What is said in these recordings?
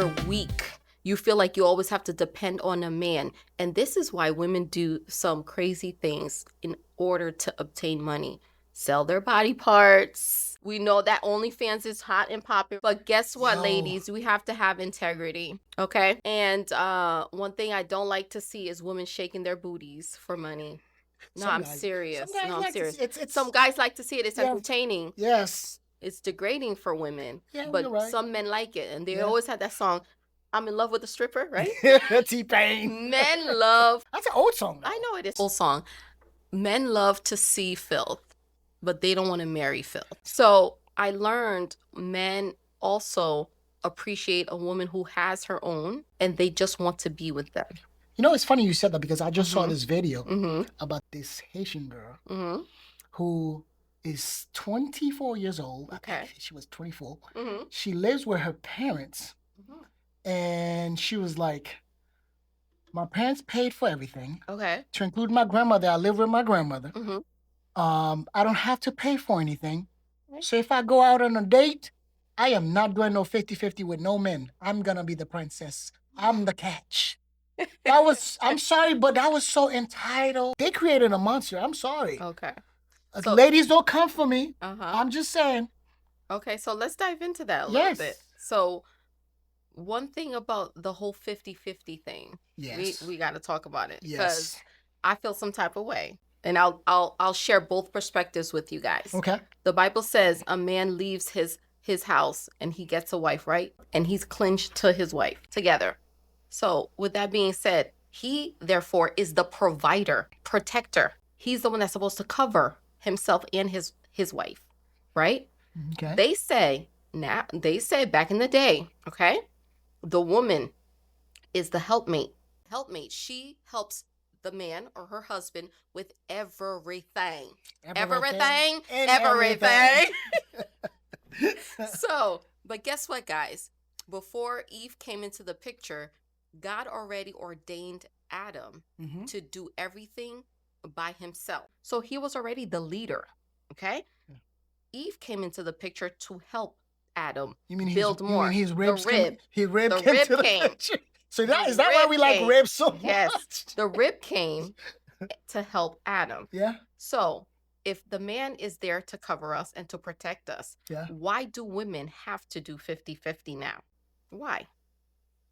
you're weak. You feel like you always have to depend on a man. And this is why women do some crazy things in order to obtain money. Sell their body parts. We know that OnlyFans is hot and popular. But guess what, ladies? We have to have integrity, okay? And one thing I don't like to see is women shaking their booties for money. No, I'm serious. Some guys like to see it. It's entertaining. Yes. It's degrading for women. Yeah, but you're right. some men like it. And they always have that song, I'm in love with a stripper, right? T-Pain. Men love. That's an old song, though. I know it is. Old song. Men love to see filth, but they don't want to marry filth. So I learned men also appreciate a woman who has her own, and they just want to be with them. You know, it's funny you said that because I just saw this video about this Haitian girl who is 24 years old. Okay. She was 24. She lives with her parents. And she was like, my parents paid for everything. Okay. To include my grandmother. I live with my grandmother. I don't have to pay for anything. So if I go out on a date, I am not doing no 50-50 with no men. I'm going to be the princess. I'm the catch. I'm sorry, but that was so entitled. They created a monster. I'm sorry. Okay. So, ladies, don't come for me. I'm just saying. Okay, so let's dive into that a little bit. So one thing about the whole 50-50 thing, we got to talk about it. Because I feel some type of way. And I'll share both perspectives with you guys. Okay. The Bible says a man leaves his house and he gets a wife, right? And he's clinged to his wife together. So with that being said, he therefore is the provider, protector. He's the one that's supposed to cover himself and his wife, right? Okay. They say back in the day, okay, the woman is the helpmate. She helps the man or her husband with everything. Everything. So, but guess what, guys? Before Eve came into the picture, God already ordained Adam to do everything by himself. So he was already the leader, okay? Yeah. Eve came into the picture to help Adam build more. You mean his ribs came to the picture? So is that why we like ribs so much? Yes, the rib came to help Adam. Yeah. So if the man is there to cover us and to protect us, why do women have to do 50-50 now? Why?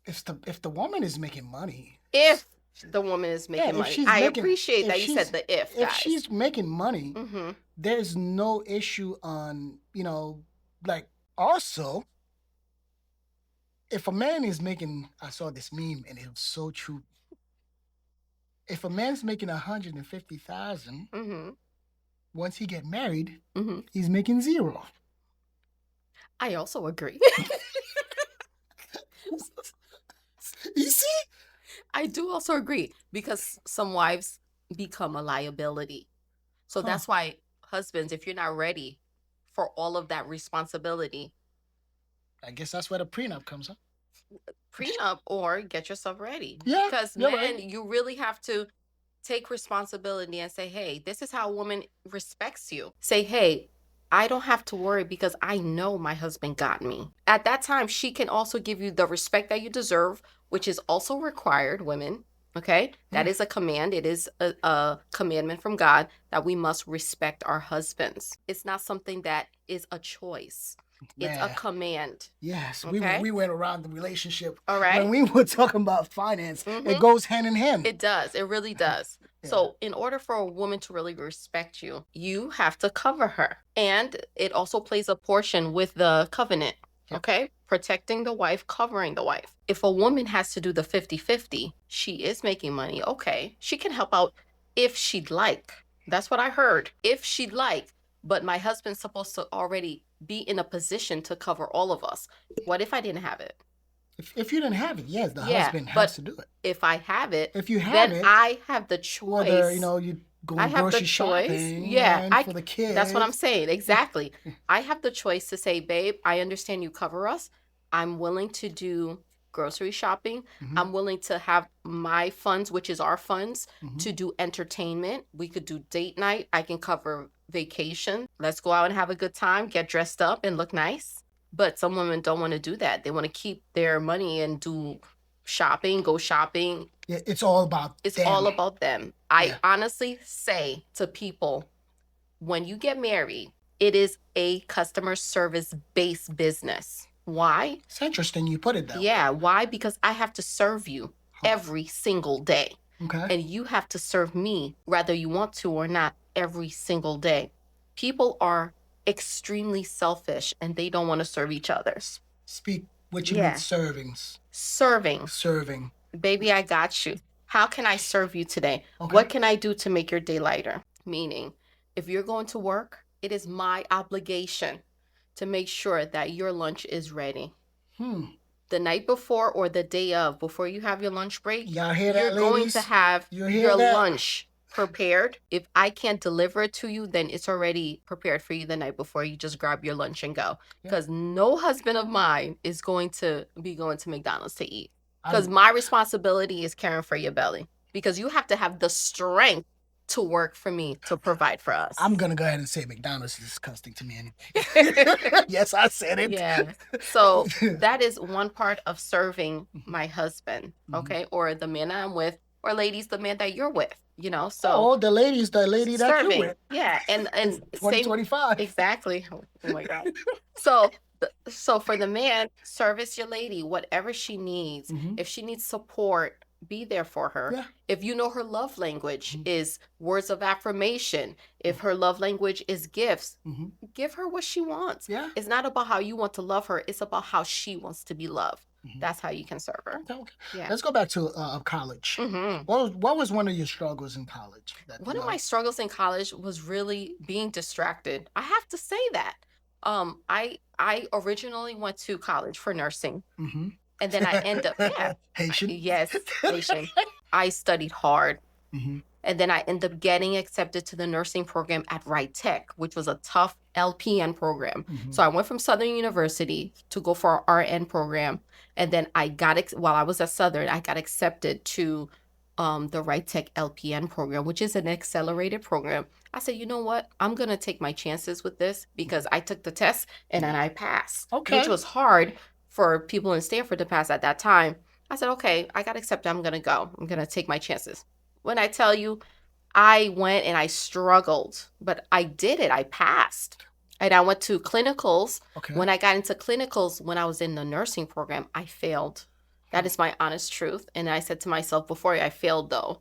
If the woman is making money. If the woman is making money. I appreciate that you said the if, guys. If she's making money, there's no issue on, like, also, if a man is making, I saw this meme and it was so true. If a man's making 150,000, once he get married, he's making zero. I also agree. You see? I do also agree because some wives become a liability. So that's why husbands, if you're not ready for all of that responsibility. I guess that's where the prenup comes up. Prenup or get yourself ready. Yeah. Because men, you really have to take responsibility and say, hey, this is how a woman respects you. Say, hey, I don't have to worry because I know my husband got me. At that time, she can also give you the respect that you deserve, which is also required, women. Okay? That is a command. It is a commandment from God that we must respect our husbands. It's not something that is a choice. It's a command. Yes. Okay? We went around the relationship. All right. When we were talking about finance, it goes hand in hand. It does. It really does. Yeah. So in order for a woman to really respect you, you have to cover her. And it also plays a portion with the covenant. Yep. Okay? Protecting the wife, covering the wife. If a woman has to do the 50-50, she is making money. Okay. She can help out if she'd like. That's what I heard. If she'd like. But my husband's supposed to already be in a position to cover all of us. What if I didn't have it? If you didn't have it, yes, the husband has to do it. If I have it, then I have the choice. Whether, you go grocery shopping for the kids. That's what I'm saying. Exactly. I have the choice to say, babe, I understand you cover us. I'm willing to do grocery shopping. I'm willing to have my funds, which is our funds, to do entertainment. We could do date night. I can cover vacation. Let's go out and have a good time, get dressed up and look nice. But some women don't want to do that. They want to keep their money and go shopping. Yeah, it's all about them. I honestly say to people, when you get married, it is a customer service based business. Why? It's interesting you put it that way. Yeah, why? Because I have to serve you every single day. Okay. And you have to serve me, whether you want to or not, every single day. People are extremely selfish and they don't want to serve each other. Speak what you mean servings. Serving. Baby, I got you. How can I serve you today? Okay. What can I do to make your day lighter? Meaning, if you're going to work, it is my obligation to make sure that your lunch is ready. The night before or the day of, before you have your lunch break, you're going to have your lunch prepared. If I can't deliver it to you, then it's already prepared for you the night before. You just grab your lunch and go. Because no husband of mine is going to be going to McDonald's to eat. Because my responsibility is caring for your belly. Because you have to have the strength to work for me, to provide for us. I'm going to go ahead and say McDonald's is disgusting to me anyway. Yes, I said it. Yeah. So that is one part of serving my husband, okay? Or the man I'm with, or ladies, the man that you're with, so. Oh, the lady that you're with. Yeah. And 2025. Exactly. Oh my God. So for the man, service your lady, whatever she needs. If she needs support, be there for her. Yeah. If you know her love language is words of affirmation, if her love language is gifts, give her what she wants. Yeah. It's not about how you want to love her. It's about how she wants to be loved. That's how you can serve her. Okay. Yeah. Let's go back to college. What was one of your struggles in college? One of my struggles in college was really being distracted. I have to say that. I originally went to college for nursing. And then I end up, Haitian? Yes, Haitian. I studied hard. And then I ended up getting accepted to the nursing program at Wright Tech, which was a tough LPN program. So I went from Southern University to go for our RN program. And then while I was at Southern, I got accepted to the Wright Tech LPN program, which is an accelerated program. I said, you know what? I'm going to take my chances with this because I took the test and then I passed, which was hard for people in Stanford to pass at that time. I said, okay, I got accepted. I'm going to go. I'm going to take my chances. When I tell you, I went and I struggled, but I did it. I passed. And I went to clinicals. Okay. When I got into clinicals, when I was in the nursing program, I failed. That is my honest truth. And I said to myself, before I failed, though,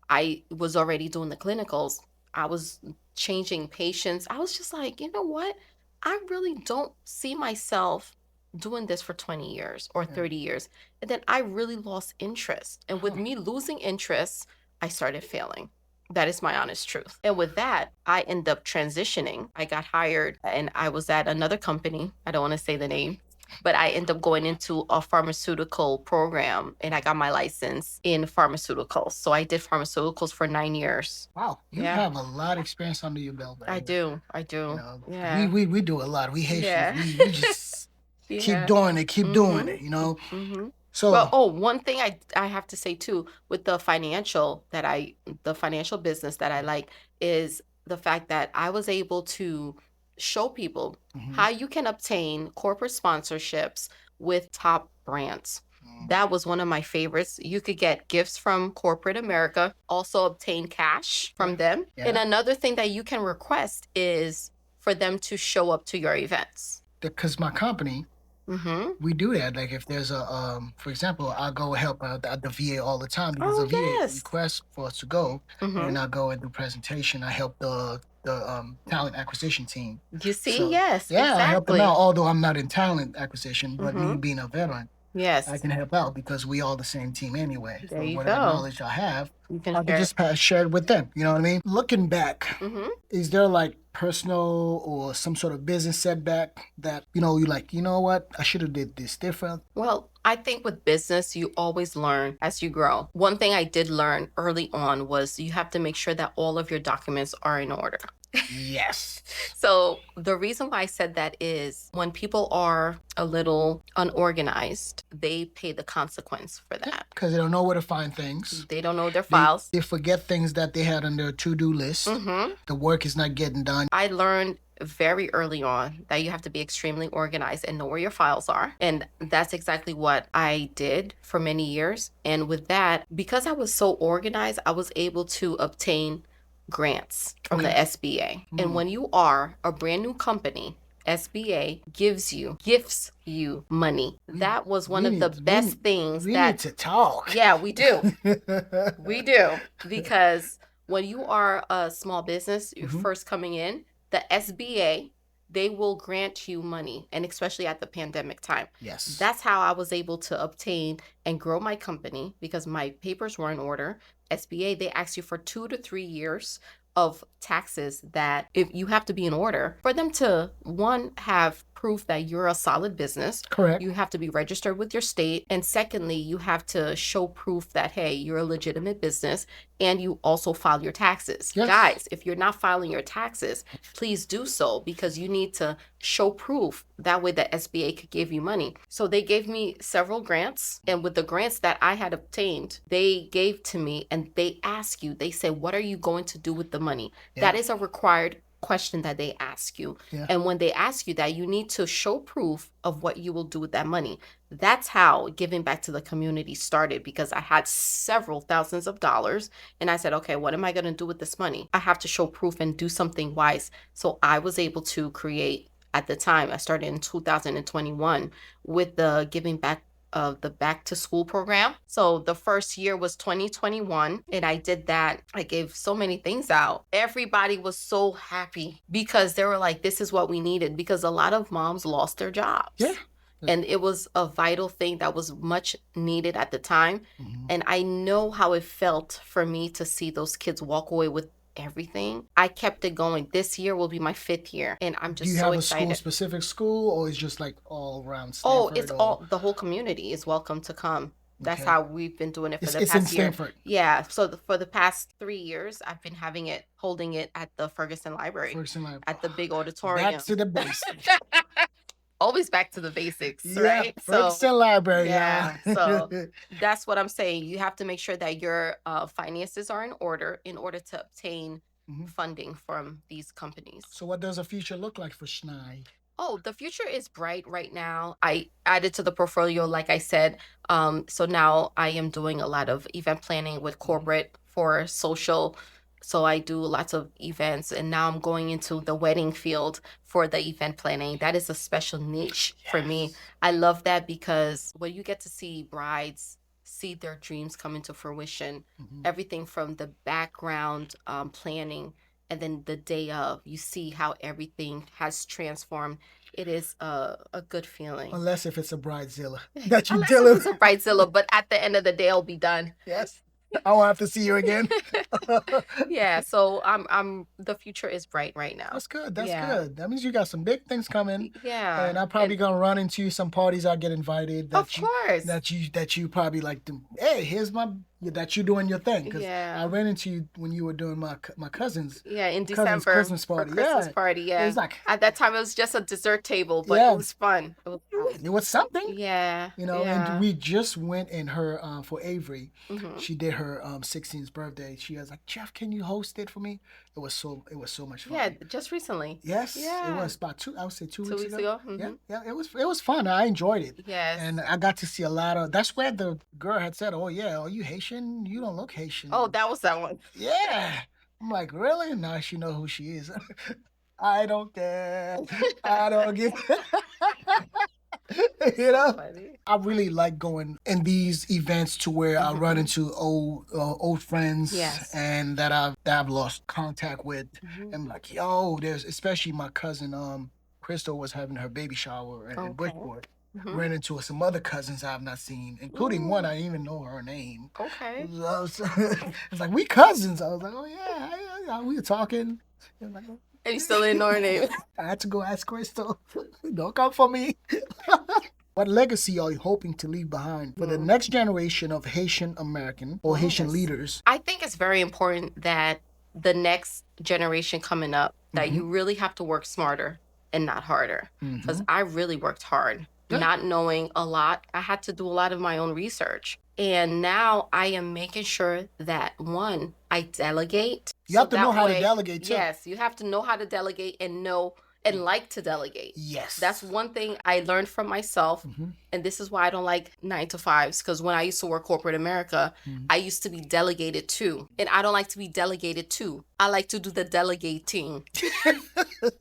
I was already doing the clinicals. I was changing patients. I was just like, you know what? I really don't see myself doing this for 20 years or 30 years. And then I really lost interest. And with me losing interest, I started failing. That is my honest truth. And with that, I ended up transitioning. I got hired and I was at another company. I don't want to say the name, but I ended up going into a pharmaceutical program and I got my license in pharmaceuticals. So I did pharmaceuticals for 9 years. Wow. You have a lot of experience under your belt. I do. Yeah. We do a lot. We Haitians. We just keep doing it, So, well, one thing I have to say too with the financial business that I like is the fact that I was able to show people how you can obtain corporate sponsorships with top brands. That was one of my favorites. You could get gifts from corporate America, also obtain cash from them. And another thing that you can request is for them to show up to your events. Because my company, we do that. Like if there's for example, I'll go help out at the VA all the time because the VA requests for us to go, and I'll go and do presentation. I help the talent acquisition team. You see, So, yes, yeah, exactly. I help them out. Although I'm not in talent acquisition, but me being a veteran, yes, I can help out because we all the same team anyway. There you whatever go. knowledge I have, You can I can just share it with them. You know what I mean? Looking back, is there like personal or some sort of business setback that you're like, you know what, I should have did this different? Well, I think with business, you always learn as you grow. One thing I did learn early on was you have to make sure that all of your documents are in order. Yes. So the reason why I said that is when people are a little unorganized, they pay the consequence for that. Because they don't know where to find things. They don't know their files. They forget things that they had on their to-do list. Mm-hmm. The work is not getting done. I learned very early on that you have to be extremely organized and know where your files are. And that's exactly what I did for many years. And with that, because I was so organized, I was able to obtain grants from the SBA. And when you are a brand new company, SBA gifts you money. That was one of the best things. We need to talk. Yeah, we do. We do. Because when you are a small business, you're first coming in, the SBA, they will grant you money, and especially at the pandemic time. Yes. That's how I was able to obtain and grow my company because my papers were in order. SBA, they ask you for 2 to 3 years of taxes that if you have to be in order for them to, one, have proof that you're a solid business. Correct. You have to be registered with your state. And secondly, you have to show proof that, hey, you're a legitimate business and you also file your taxes. Yes. Guys, if you're not filing your taxes, please do so because you need to show proof. That way the SBA could give you money. So they gave me several grants. And with the grants that I had obtained, they gave to me and they ask you, they say, what are you going to do with the money? Yeah. That is a required question that they ask you. Yeah. And when they ask you that, you need to show proof of what you will do with that money. That's how giving back to the community started because I had several thousands of dollars and I said, okay, what am I going to do with this money? I have to show proof and do something wise. So I was able to create, at the time, I started in 2021 with the giving back of the back to school program. So the first year was 2021 and I did that. I gave so many things out. Everybody was so happy because they were like, this is what we needed because a lot of moms lost their jobs. Yeah. And it was a vital thing that was much needed at the time. Mm-hmm. And I know how it felt for me to see those kids walk away with everything. I kept it going. This year will be my 5th year and I'm just so excited. Do you have a specific school or is just like all around Stanford? Oh, it's all, the whole community is welcome to come. That's how we've been doing it for the past year. It's in Stanford. Yeah. So for the past 3 years, I've been holding it at the Ferguson Library. At the big auditorium. Back to the basics. Always back to the basics, right? Ferguson Library. Yeah. So that's what I'm saying. You have to make sure that your finances are in order to obtain funding from these companies. So what does a future look like for Schneid? Oh, the future is bright right now. I added to the portfolio, like I said. So now I am doing a lot of event planning with corporate for social. So I do lots of events and now I'm going into the wedding field for the event planning. That is a special niche for me. I love that because when you get to see brides see their dreams come into fruition, everything from the background planning and then the day of, you see how everything has transformed. It is a good feeling. Unless if it's a bridezilla. Unless if it's a bridezilla, but at the end of the day, it'll be done. Yes. I won't have to see you again. Yeah, so I'm the future is bright right now. That's good. That's good. That means you got some big things coming. Yeah. And I'm probably gonna run into some parties I get invited. Of course. That you probably like to, hey, here's that you doing your thing. Cause I ran into you when you were doing my cousin's. Yeah, in December. Christmas party. Christmas party, yeah. It was like, at that time it was just a dessert table, but it was fun. It was something. Yeah. You know, and we just went in her for Avery. She did her 16th birthday. She was like, Jeff, can you host it for me? It was so much fun. Yeah, just recently. Yes. Yeah. It was about 2 weeks ago. Mm-hmm. Yeah, it was fun. I enjoyed it. Yes. And I got to see a lot of, that's where the girl had said, oh yeah, are you Haitian? You don't look Haitian. Oh, that was that one. Yeah. I'm like, really? Now she know who she is. I don't care. I don't give you know, I really like going in these events to where I run into old friends and that I've lost contact with. I'm like, yo, there's especially my cousin Crystal was having her baby shower in Bridgeport. Ran into some other cousins I've not seen, including one I didn't even know her name. Okay. It's like, we cousins. I was like, oh yeah, we were talking. Like, and you still didn't know her name. I had to go ask Crystal. Don't come for me. What legacy are you hoping to leave behind for the next generation of Haitian American or Haitian leaders? I think it's very important that the next generation coming up that you really have to work smarter and not harder. Because I really worked hard, not knowing a lot. I had to do a lot of my own research. And now I am making sure that, one, I delegate. You have to know how to delegate too. Yes, you have to know how to delegate and know and like to delegate. Yes. That's one thing I learned from myself. And this is why I don't like 9 to 5s, because when I used to work corporate America, I used to be delegated to. And I don't like to be delegated to. I like to do the delegating.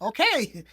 Okay.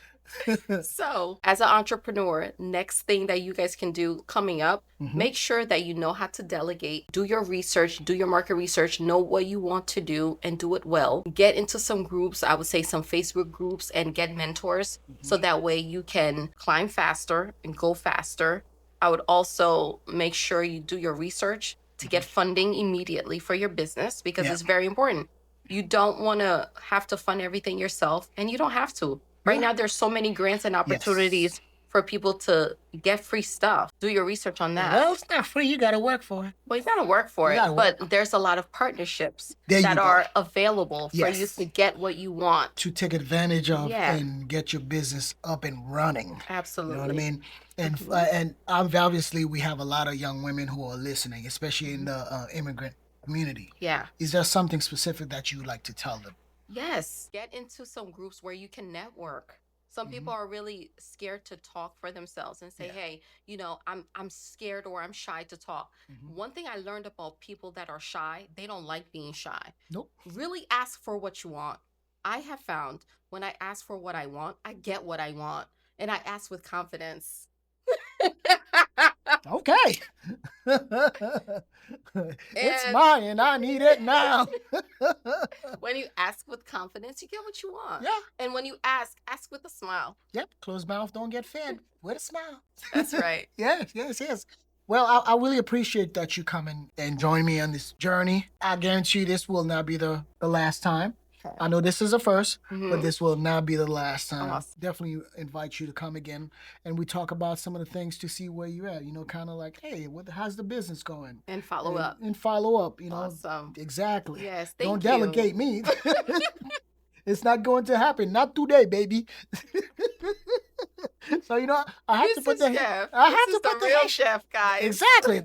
So, as an entrepreneur, next thing that you guys can do coming up, make sure that you know how to delegate, do your research, do your market research, know what you want to do and do it well. Get into some groups, I would say some Facebook groups, and get mentors so that way you can climb faster and go faster. I would also make sure you do your research to get funding immediately for your business, because it's very important. You don't want to have to fund everything yourself, and you don't have to. Right now, there's so many grants and opportunities for people to get free stuff. Do your research on that. Well, it's not free. You got to work for it. Well, you got to work for it. But there's a lot of partnerships that are available for you to get what you want. To take advantage of and get your business up and running. Absolutely. You know what I mean? And obviously, we have a lot of young women who are listening, especially in the immigrant community. Yeah. Is there something specific that you would like to tell them? Yes. Get into some groups where you can network. Some people are really scared to talk for themselves and say, hey, you know, I'm scared or I'm shy to talk. One thing I learned about people that are shy, they don't like being shy. Nope. Really ask for what you want. I have found when I ask for what I want, I get what I want. And I ask with confidence. Okay. It's mine and I need it now. When you ask with confidence, you get what you want. Yeah. And when you ask with a smile. Yep. Closed mouth don't get fed. With a smile. That's right. Yes. Well, I really appreciate that you come and join me on this journey. I guarantee you this will not be the last time. I know this is a first, but this will not be the last time. Awesome. Definitely invite you to come again, and we talk about some of the things to see where you're at. You know, kind of like, hey, how's the business going? And follow up. And follow up. You know, awesome. Exactly. Yes. Don't delegate me. It's not going to happen. Not today, baby. So you know, I have to put the chef. I have to put the real chef, guys. Exactly.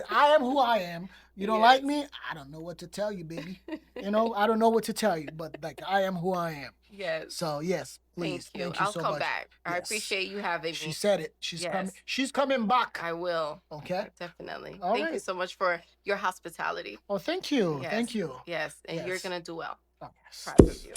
I am who I am. You don't like me? I don't know what to tell you, baby. You know, I don't know what to tell you, but like I am who I am. Yes. So yes, please. Thank you. Thank you I'll so come much. back. Yes. I appreciate you having me. She said it. She's coming. She's coming back. I will. Okay. Definitely. All thank you so much for your hospitality. Oh, thank you. Yes. Thank you. Yes, and you're gonna do well. Oh, yes. Proud of you.